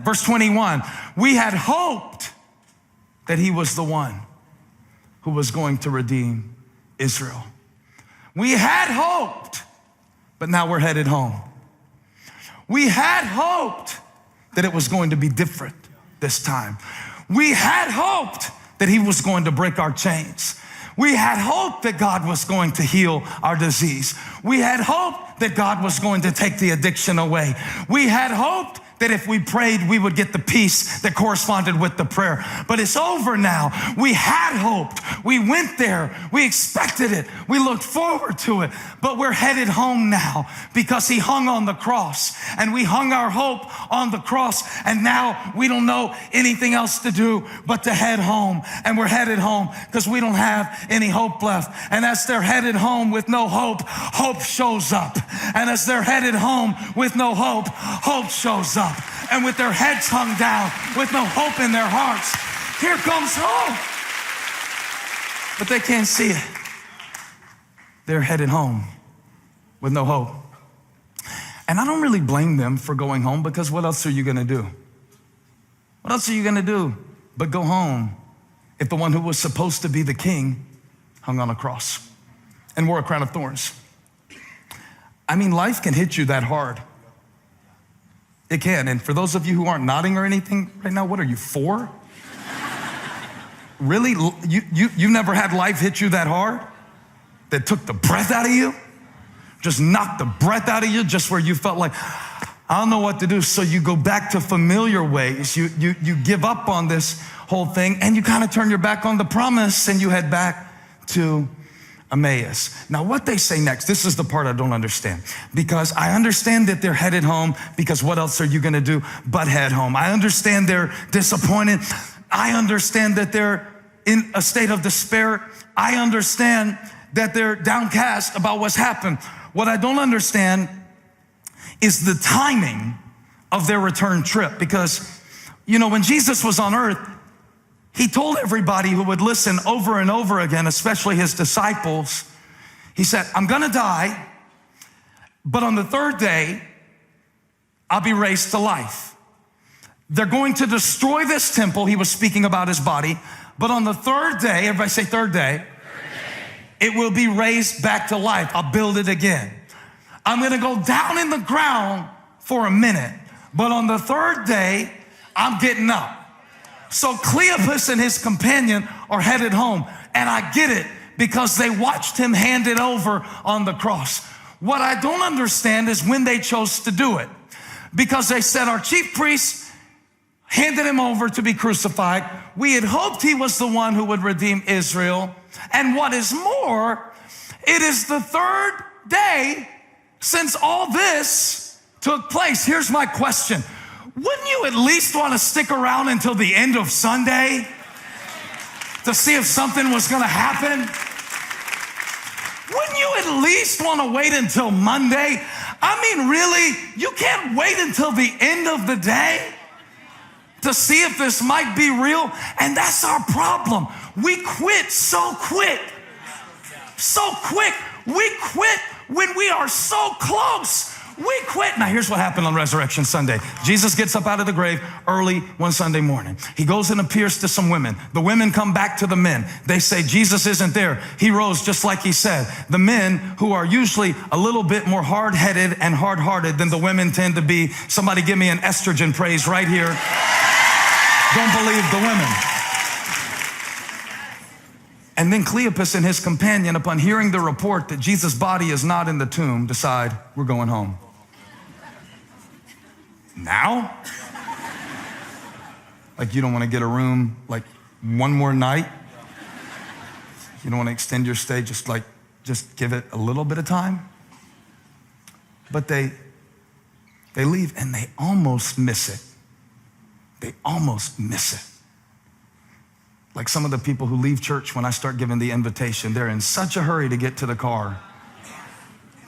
Verse 21, we had hoped that he was the one who was going to redeem Israel. We had hoped, but now we're headed home. We had hoped that it was going to be different this time. We had hoped that he was going to break our chains. We had hoped that God was going to heal our disease. We had hoped that God was going to take the addiction away. We had hoped that if we prayed, we would get the peace that corresponded with the prayer. But it's over now. We had hoped. We went there. We expected it. We looked forward to it. But we're headed home now because he hung on the cross. And we hung our hope on the cross. And now we don't know anything else to do but to head home. And we're headed home because we don't have any hope left. And as they're headed home with no hope, hope shows up. And as they're headed home with no hope, hope shows up. And with their heads hung down, with no hope in their hearts, here comes hope. But they can't see it. They're headed home with no hope. And I don't really blame them for going home, because what else are you going to do? What else are you going to do but go home if the one who was supposed to be the king hung on a cross and wore a crown of thorns? I mean, life can hit you that hard. It can. And for those of you who aren't nodding or anything right now, what are you, 4? Really? You never had life hit you that hard? That took the breath out of you? Just knocked the breath out of you just where you felt like, I don't know what to do. So you go back to familiar ways. You give up on this whole thing and you kind of turn your back on the promise and you head back to Emmaus. Now, what they say next, this is the part I don't understand, because I understand that they're headed home, because what else are you going to do but head home? I understand they're disappointed. I understand that they're in a state of despair. I understand that they're downcast about what's happened. What I don't understand is the timing of their return trip, because, you know, when Jesus was on earth, he told everybody who would listen over and over again, especially his disciples, he said, I'm going to die, but on the third day, I'll be raised to life. They're going to destroy this temple. He was speaking about his body. But on the third day, everybody say third day, it will be raised back to life. I'll build it again. I'm going to go down in the ground for a minute, but on the third day, I'm getting up. So Cleopas and his companion are headed home. And I get it, because they watched him hand it over on the cross. What I don't understand is when they chose to do it. Because they said, our chief priests handed him over to be crucified. We had hoped he was the one who would redeem Israel. And what is more, it is the third day since all this took place. Here's my question. Wouldn't you at least want to stick around until the end of Sunday to see if something was going to happen? Wouldn't you at least want to wait until Monday? I mean, really, you can't wait until the end of the day to see if this might be real? And that's our problem. We quit so quick. So quick. We quit when we are so close. We quit. Now, here's what happened on Resurrection Sunday. Jesus gets up out of the grave early one Sunday morning. He goes and appears to some women. The women come back to the men. They say, Jesus isn't there. He rose just like he said. The men, who are usually a little bit more hard-headed and hard-hearted than the women tend to be. Somebody give me an estrogen praise right here. Don't believe the women. And then Cleopas and his companion, upon hearing the report that Jesus' body is not in the tomb, decide, we're going home. Now? Like, you don't want to get a room like one more night? You don't want to extend your stay, just give it a little bit of time? But they leave and they almost miss it. They almost miss it. Like some of the people who leave church when I start giving the invitation, they're in such a hurry to get to the car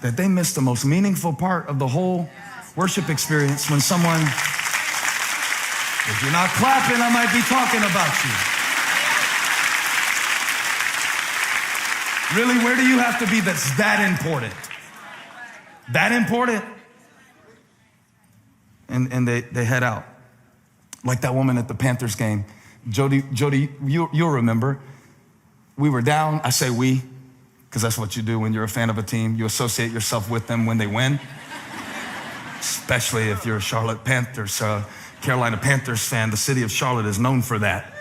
that they miss the most meaningful part of the whole worship experience when someone, if you're not clapping, I might be talking about you. Really, where do you have to be that's that important? That important? And they head out. Like that woman at the Panthers game. Jody, you'll remember. We were down. I say we, because that's what you do when you're a fan of a team. You associate yourself with them when they win. Especially if you're a Charlotte Panthers, Carolina Panthers fan. The city of Charlotte is known for that.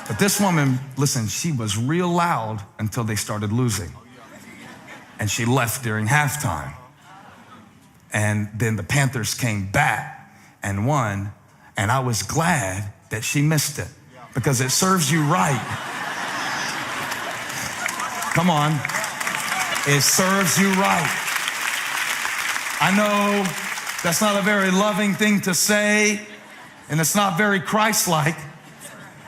But this woman, listen, she was real loud until they started losing. And she left during halftime. And then the Panthers came back and won. And I was glad that she missed it because it serves you right. Come on. It serves you right. I know that's not a very loving thing to say, and it's not very Christ-like,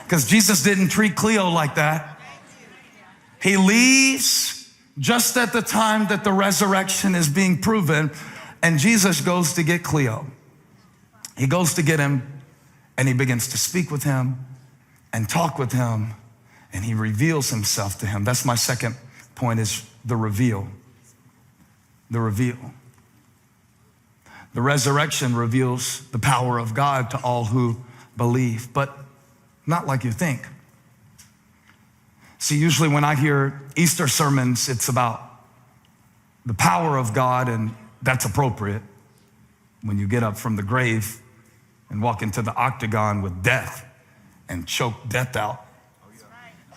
because Jesus didn't treat Cleo like that. He leaves just at the time that the resurrection is being proven, and Jesus goes to get Cleo. He goes to get him, and he begins to speak with him and talk with him, and he reveals himself to him. That's my second point, is the reveal. The reveal. The resurrection reveals the power of God to all who believe, but not like you think. See, usually when I hear Easter sermons, it's about the power of God, and that's appropriate when you get up from the grave and walk into the octagon with death and choke death out.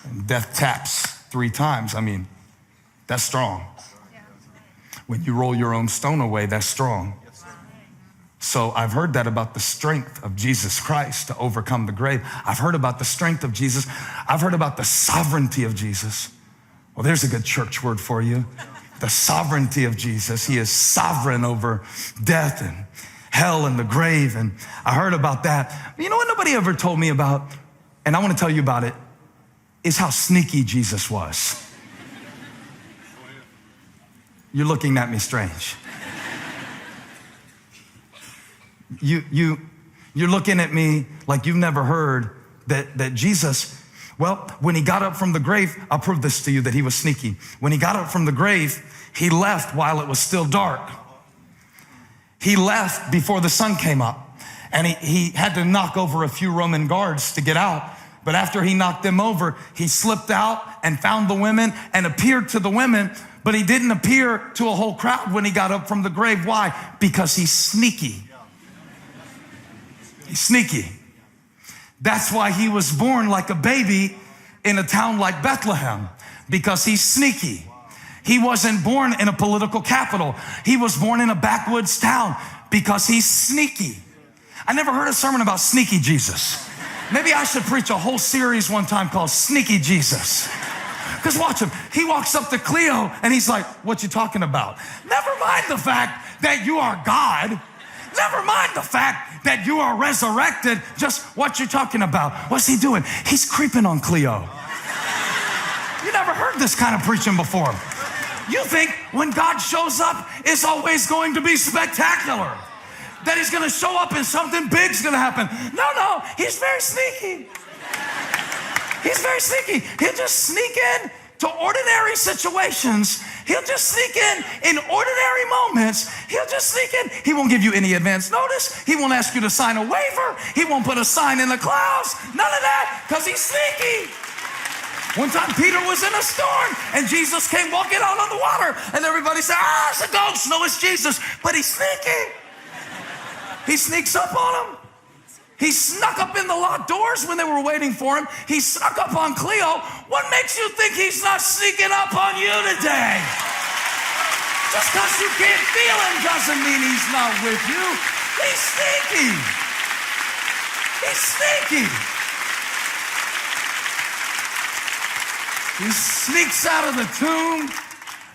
And death taps 3 times. I mean, that's strong. When you roll your own stone away, that's strong. So I've heard that about the strength of Jesus Christ to overcome the grave. I've heard about the strength of Jesus. I've heard about the sovereignty of Jesus. Well, there's a good church word for you. The sovereignty of Jesus. He is sovereign over death and hell and the grave. And I heard about that. But you know what nobody ever told me about, and I want to tell you about it, is how sneaky Jesus was. You're looking at me strange. You're looking at me like you've never heard that Jesus, well, when he got up from the grave, I'll prove this to you that he was sneaky. When he got up from the grave, he left while it was still dark. He left before the sun came up, and he had to knock over a few Roman guards to get out. But after he knocked them over, he slipped out and found the women and appeared to the women, but he didn't appear to a whole crowd when he got up from the grave. Why? Because he's sneaky. He's sneaky. That's why he was born like a baby in a town like Bethlehem, because he's sneaky. He wasn't born in a political capital. He was born in a backwoods town because he's sneaky. I never heard a sermon about sneaky Jesus. Maybe I should preach a whole series one time called Sneaky Jesus. Because watch him. He walks up to Cleo and he's like, what you talking about? Never mind the fact that you are God. Never mind the fact that you are resurrected. Just what you talking about. What's he doing? He's creeping on Cleo. You never heard this kind of preaching before. You think when God shows up, it's always going to be spectacular. That he's going to show up and something big's going to happen. No, he's very sneaky. He's very sneaky. He'll just sneak in to ordinary situations. He'll just sneak in ordinary moments. He'll just sneak in. He won't give you any advance notice. He won't ask you to sign a waiver. He won't put a sign in the clouds. None of that, because he's sneaky. One time Peter was in a storm and Jesus came walking out on the water and everybody said, it's a ghost. No, it's Jesus. But he's sneaky. He sneaks up on him. He snuck up in the locked doors when they were waiting for him. He snuck up on Cleo. What makes you think he's not sneaking up on you today? Just because you can't feel him doesn't mean he's not with you. He's sneaky. He's sneaky. He sneaks out of the tomb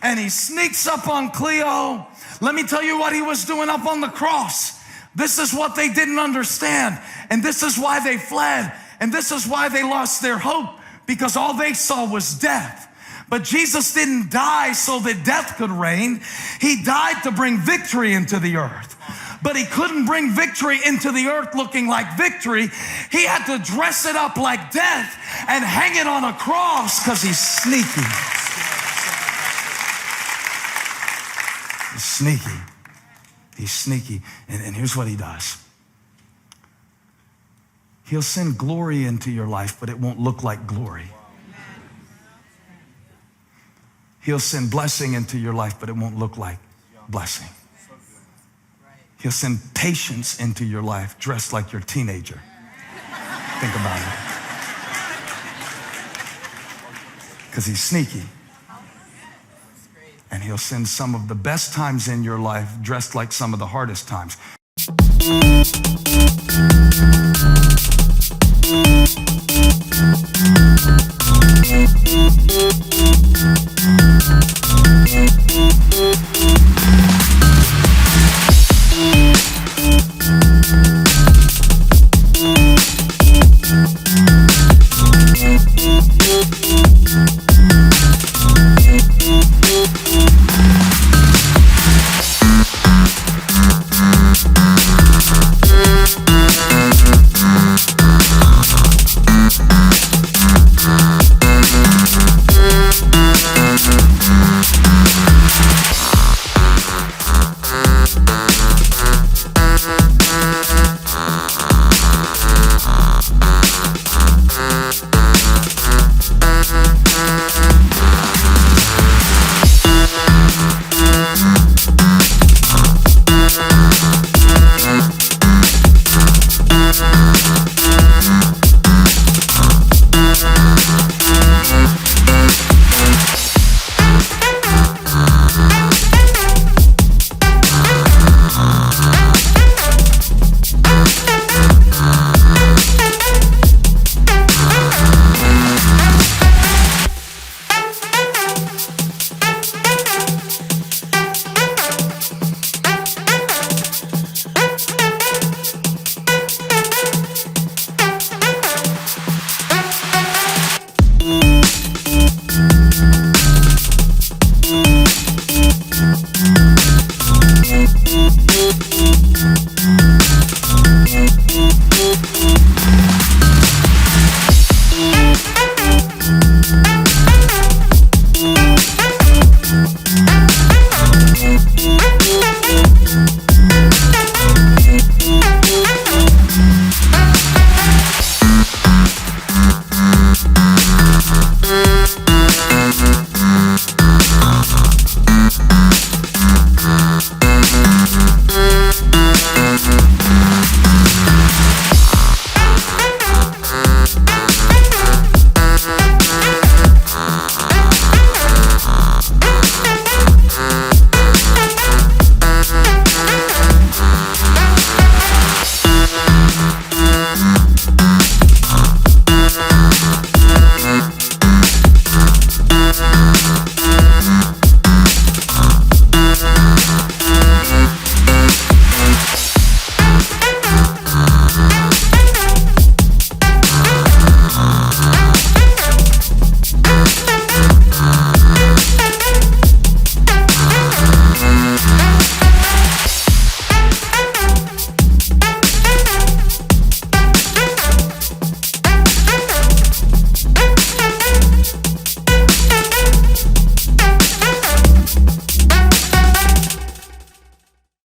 and he sneaks up on Cleo. Let me tell you what he was doing up on the cross. This is what they didn't understand. And this is why they fled. And this is why they lost their hope, because all they saw was death. But Jesus didn't die so that death could reign. He died to bring victory into the earth. But he couldn't bring victory into the earth looking like victory. He had to dress it up like death and hang it on a cross because he's sneaky. He's sneaky. He's sneaky. And here's what he does. He'll send glory into your life, but it won't look like glory. He'll send blessing into your life, but it won't look like blessing. He'll send patience into your life dressed like your teenager. Think about it. Because he's sneaky. And he'll send some of the best times in your life dressed like some of the hardest times.